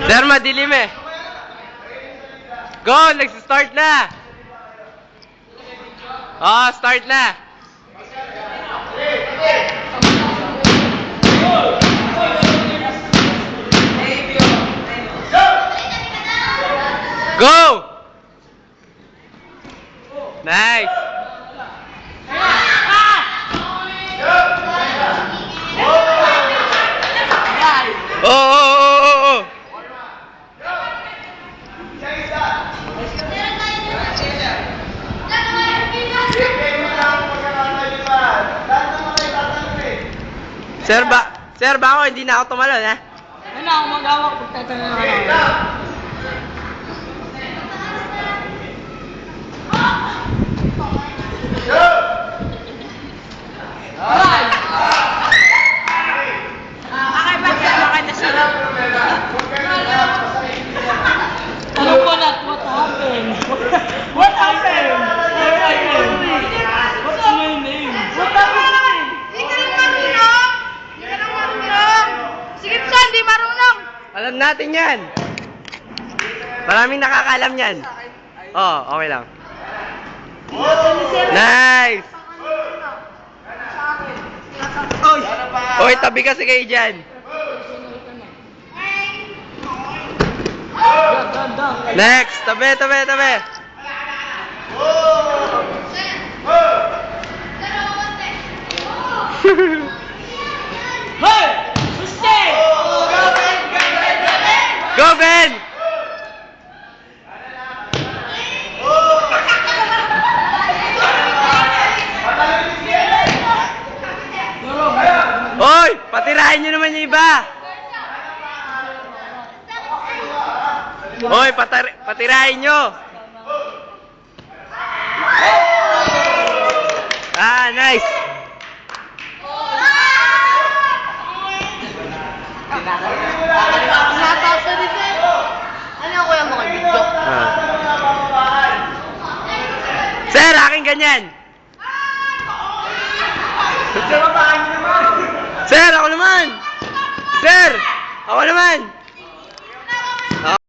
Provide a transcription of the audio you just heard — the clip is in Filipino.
Sir, madilim eh. Go! Nag-start na! Oh, start na! Go! Nice! Oh! Sir, ba ako hindi na ako tumalon, ha? Ano ako mag-awak kung tatanong ako. Ano po na? What happened? What happened? What's my name? What happened? Hindi ka lang marunong! Hindi ka lang marunong! Sige, Psan, di marunong! Alam natin yan! Maraming nakakaalam yan. Oh, okay lang. Nice! Oy, tabi kasi kayo dyan. Next! Tabi! Hey! Suste! Go, Ben! Hoy! Patirahin nyo naman yung iba! Hoy! Patirahin nyo! Ah, nice! Napausa dito eh. Ano ko yung mga video? Sir, akin ganyan! Sir, ako naman! Sir! Ako naman!